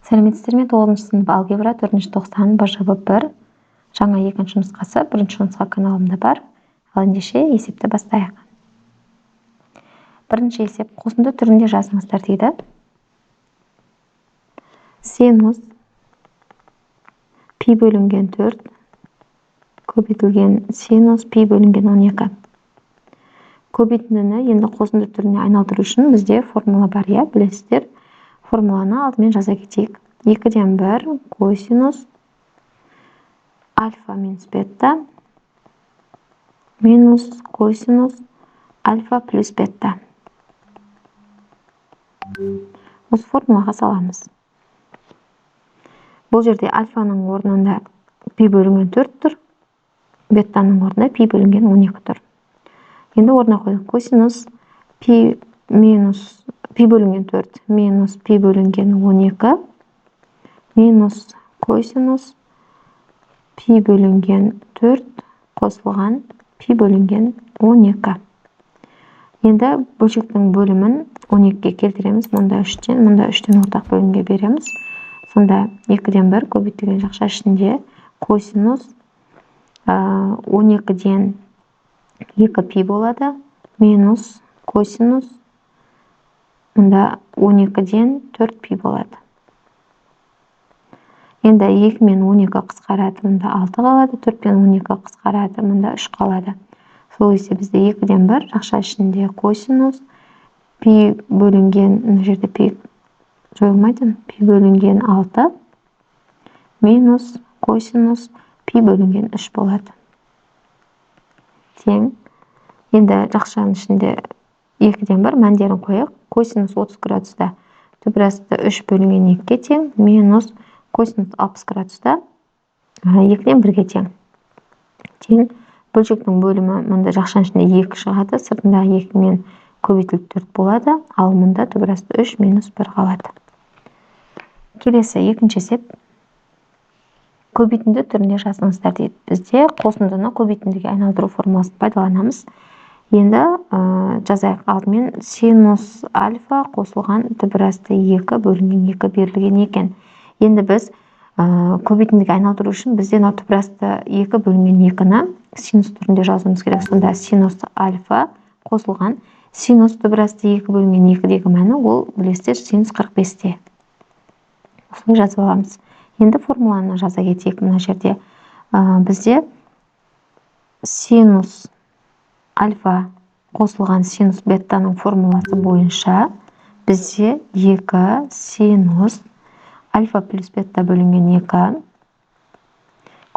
Сәлеметсіздер ме? 9 сынып алгебра 4-ші тоқсан б-жабы 1. Жаңа екінші нұсқасы 1-ші нұсқа каналымда бар. Ал ендеше есепті бастайық. Бірінші есеп қосынды түрінде жазыңыздар дейді. Синус пи бөлінген 4 көбейтілген синус пи бөлінген 12. Көбейтіндіні енді қосынды түріне айналдыру үшін бізде формула бар, я, білесіздер. Формуланы алдымен жаза кетейік. 2-ден 1 косинус альфа минус бета минус косинус альфа плюс бета. Осы формулаға саламыз. Бұл жерде альфаның орнында пи бөлінген 4 тұр, бетаның орнында пи бөлінген 12 тұр. Енді орнына қойдық. Косинус пи бөлінген 4 минус пи бөлінген 12 минус косинус пи бөлінген 4 қосылған пи бөлінген 12. Енді бөлшектің бөлімін 12-ге келтіреміз. Мұнда 3-тен ортақ бөлімге береміз. Сонда 2-ден 1 көбейтілген жақша ішінде косинус 12-ден 2 пи болады. Минус косинус мұнда 12-ден 4 пи болады. Енді 2 мен 12 қысқарады, мұнда 6 қалады. 4 пен 12 қысқарады, мұнда 3 қалады. Сол кезде бізде 2-ден 1 жақша ішінде косинус пи бөлінген, мына жерде пи жойылмайды, пи бөлінген 6 минус косинус пи бөлінген 3 болады. Тең. Енді жақшаның ішінде 2-ден 1 мәндерін қойық. Косинус 30 градуста түбірасты 3 бөлінген 2-ге тең, минус косинус 60 градуста 2-ден 1-ге тең. Тең. Бөлшектің бөлімі мұнда жақшаның ішінде 2 шығады, сыртындағы 2 мен көбейтіліп 4 болады, ал мұнда түбірасты 3 минус 1 қалады. Келесі екінші есеп. Көбейтінді түрінде жазыңыздар дейді. Бізде қосындыны көбейтіндіге айналдыру формуласын пайдаланамыз. Енді жазайық. Алдымен синус альфа қосылған түбірасты 2 бөлінген 2 берілген екен. Енді біз көбейтіндіге айналдыру үшін бізден түбірасты 2 бөлінген 2-ні синус түрінде жазуымыз керек. Сонда синус альфа қосылған синус түбірасты 2 бөлінген 2-дегі мәні ол білесіздер синус 45-те. Осылай жазып аламыз. Енді формуланы жаза кетейік. Мына жерде бізде синус альфа қосылған синус бетаның формуласы бойынша бізде 2 синус альфа плюс бета бөлінген 2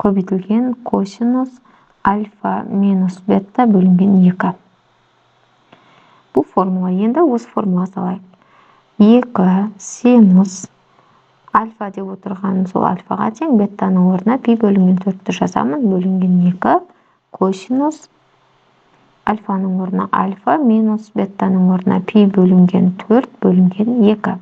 көбейтілген косинус альфа минус бета бөлінген 2. Бұл формула. Енді осы формула салайық. 2 синус альфа деп отырған сол альфаға тең, бетаның орнына пи бөлінген 4-ті жазамын. Бөлінген 2 косинус альфаның орнына альфа минус бетаның орнына пи бөлінген 4 бөлінген 2.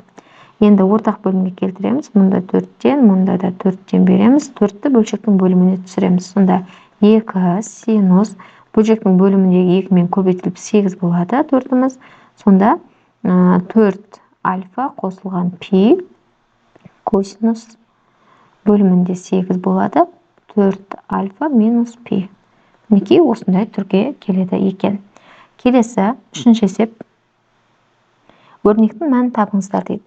Енді ортақ бөлімге келтіреміз. Мұнда 4-тен, мұнда да 4-тен береміз. 4-ті бөлшектің бөліміне түсіреміз. Сонда 2 синус бөлшектің бөліміндегі 2 мен көбейтіліп 8 болады 4-іміз. Сонда 4 альфа қосылған пи косинус бөлімінде 8 болады. 4 альфа минус пи. Мінекей осындай түрге келеді екен. Келесі үшінші есеп. Өрнектің мәнін табыңыздар дейді.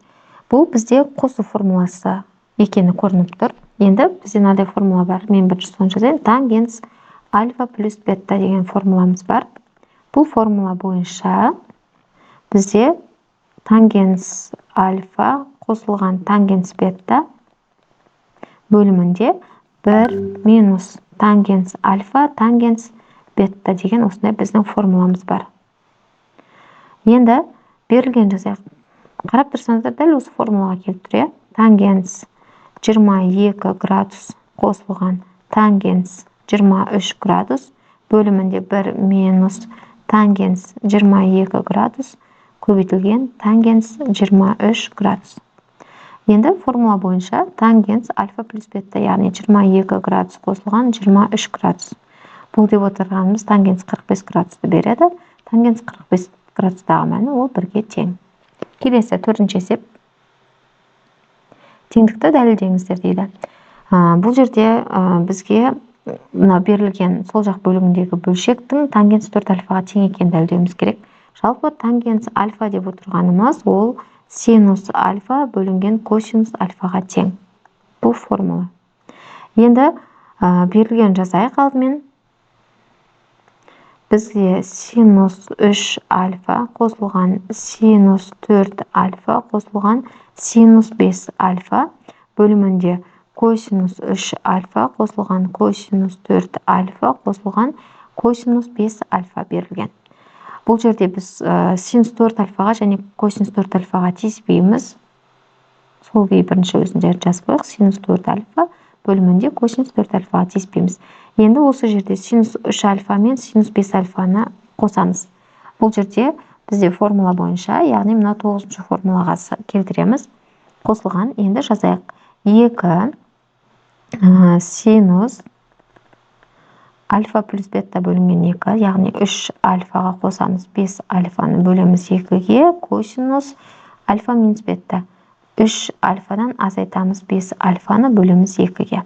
Бұл бізде қосу формуласы екені көрініп тұр. Енді бізде мынадай формула бар. Мен бірінші соны жазайын. Тангенс альфа плюс бета деген формуламыз бар. Бұл формула бойынша бізде тангенс альфа қосылған тангенс бета бөлімінде 1 минус тангенс альфа тангенс бета деген осындай біздің формуламыз бар. Енді берілген жазайық. Қарап тұрсаңыздар, дәл осы формулаға келіп тұр. Тангенс 22 градус қосылған тангенс 23 градус бөлімінде 1 минус тангенс 22 градус көбейтілген тангенс 23 градус. Енді формула бойынша тангенс альфа плюс бета, яғни 22 градус қосылған 23 градус. Бұл деп отырғанымыз тангенс 45 градусты береді. Тангенс 45 градустағы мәні ол 1-ге тең. Келесі төртінші есеп. теңдікті дәлелдеңіздер дейді. Бұл жерде бізге мына берілген сол жақ бөлігіндегі бөлшектің тангенс 4 альфаға тең екенін дәлелдеуіміз керек. Жалпы тангенс альфа деп отырғанымыз ол синус альфа бөлінген косинус альфаға тең. Бұл формула. Енді берілген жазайық алдымен. Бізге синус 3 альфа қосылған синус 4 альфа қосылған синус 5 альфа бөлімінде косинус 3 альфа қосылған косинус 4 альфа қосылған косинус 5 альфа берілген. Бұл жерде біз синус 4 альфаға және косинус 4 альфаға тиіспейміз. Сол күйі бірінші өзінде жазып қойық. Синус 4 альфа бөлімінде косинус 4 альфаға тиіспейміз. Енді осы жерде синус 3 альфа мен синус 5 альфаны қосамыз. Бұл жерде бізде формула бойынша, яғни мына 9-шы формулаға келтіреміз. Қосылған, енді жазайық. 2 синус альфа плюс бета бөлінген 2, яғни 3 альфаға қосамыз 5 альфаны бөлеміз 2-ге, косинус альфа минус бета. 3 альфадан азайтамыз 5 альфаны бөлеміз 2-ге.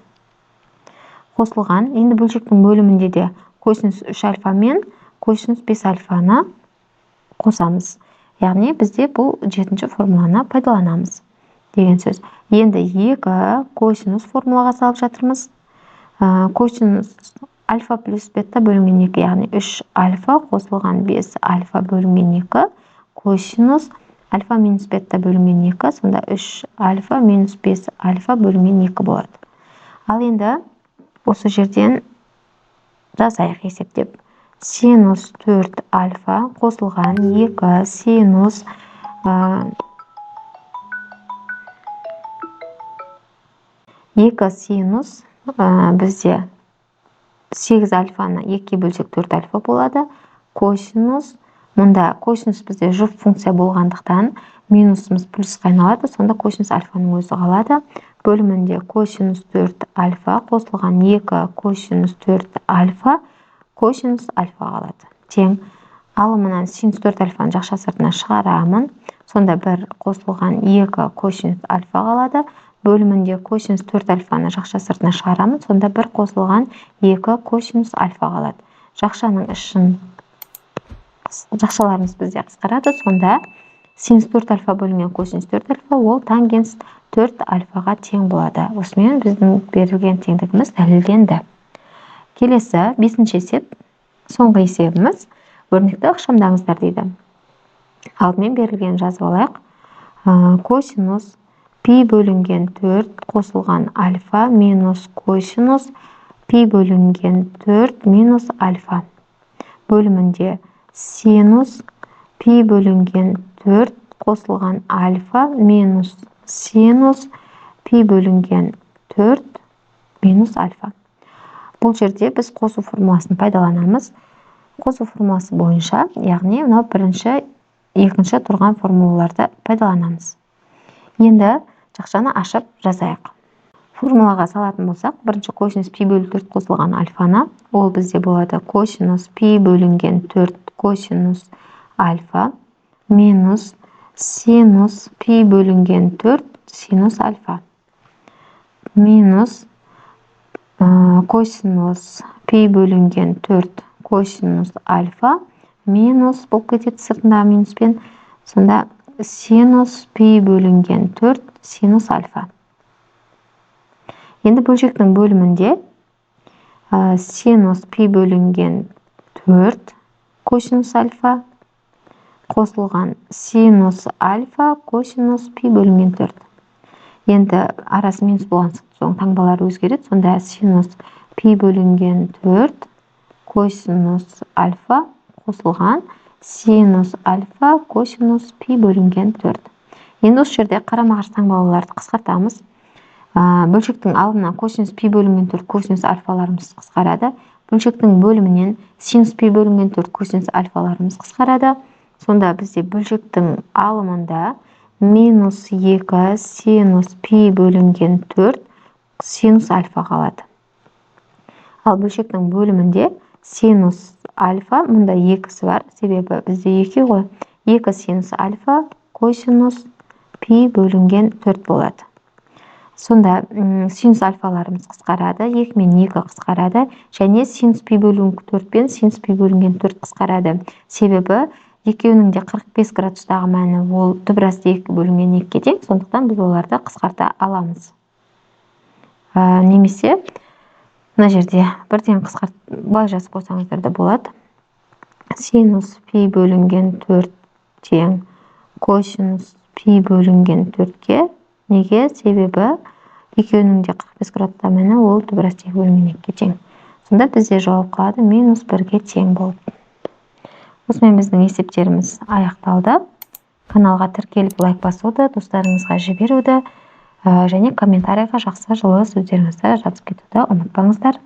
Қосылған, енді бөлшектің бөлімінде де косинус 3 альфа мен косинус 5 альфаны қосамыз. Яғни бізде бұл 7-ші формуланы пайдаланамыз деген сөз. Енді 2 косинус формулаға салып жатырмыз. Косинус альфа плюс бета бөлінген 2, яғни 3 альфа қосылған 5 альфа бөлінген 2, косинус альфа минус бета бөлінген 2, сонда 3 альфа минус 5 альфа бөлінген 2 болады. Ал енді осы жерден жазайық есептеп. Синус 4 альфа қосылған 2 синус 2 синус бізде 8 альфаны 2-ге бөлсек 4 альфа болады. Косинус, мұнда косинус бізде жұп функция болғандықтан минусымыз плюсқа айналады, сонда косинус альфаның өзі қалады. Бөлімінде косинус 4 альфа қосылған 2 косинус 4 альфа косинус альфа қалады. Тең. Ал мұнан синус 4 альфаны жақша сыртына шығарамын. Сонда 1 қосылған 2 косинус альфа қалады. Бөлімінде косинус 4 альфаны жақша сыртына шығарамын. Сонда 1 қосылған 2 косинус альфа қалады. Жақшаның ішін жақшаларымыз бізде қысқарады. Сонда синус 4 альфа бөлінген косинус 4 альфа ол тангенс 4 альфаға тең болады. Осымен біздің берілген теңдігіміз дәлелденді. Келесі 5-ші есеп, соңғы есебіміз. Өрнекті ықшамдаңыздар дейді. Алдымен берілген жазып алайық. Косинус пи бөлінген 4 қосылған альфа минус косинус пи бөлінген 4 минус альфа. Бөлімінде синус пи бөлінген 4 қосылған альфа минус синус пи бөлінген 4 минус альфа. Бұл жерде біз қосу формуласын пайдаланамыз. Қосу формуласы бойынша, яғни мынау бірінші, екінші тұрған формулаларды пайдаланамыз. Енді жақшаны ашып жазайық. Формулаға салатын болсақ, бірінші косинус пи бөлі 4 қосылған альфаны, ол бізде болады косинус пи бөлінген 4 косинус альфа минус синус пи бөлінген 4 синус альфа минус косинус пи бөлінген 4 косинус альфа минус болып кетеді сыртындағы минуспен. Сонда синус пи бөлінген 4 синус альфа. Енді бөлшектің бөлімінде синус пи бөлінген 4 косинус альфа қосылған синус альфа косинус пи бөлінген 4. Енді арасы минус болған соң таңбалары өзгереді. Сонда синус пи бөлінген 4 косинус альфа қосылған синус альфа косинус пи бөлінген 4. Енді осы жерде қарама-қарсы таңбаларды қысқартамыз. Бөлшектің алдынан косинус пи бөлінген 4 косинус альфаларымыз қысқарады. Бөлшектің бөлімінен синус пи бөлінген 4 косинус альфаларымыз қысқарады. Сонда бізде бөлшектің алымында минус 2 синус пи бөлінген 4 синус альфа қалады. Ал бөлшектің бөлімінде синус альфа, мұнда 2-сі бар, себебі бізде 2 ғой. 2 синус альфа косинус пи бөлінген 4 болады. Сонда синус альфаларымыз қысқарады, 2 мен 2 қысқарады, және синус пи бөлінген 4 пен синус пи бөлінген 4 қысқарады. Себебі екеуінің де 45 градустағы мәні ол түбірасты 2 бөлінген 2-ге тең, сондықтан біз оларды қысқарта аламыз. Немесе мына жерде бірден былай жазып қойсаңыздар да болады. Синус пи бөлінген 4 тең косинус пи бөлінген 4-ке. Неге? Себебі екеуінің де 45 градустағы мәні ол түбірасты 2 бөлінген 2-ге тең. Сонда бізде жауап қалады минус 1-ге тең болып. Осымен біздің есептеріміз аяқталды. Каналға тіркеліп лайк басуды, достарыңызға жіберуді және комментарийға жақсы жылы сөздеріңізді жазып кетуді ұмытпаңыздар.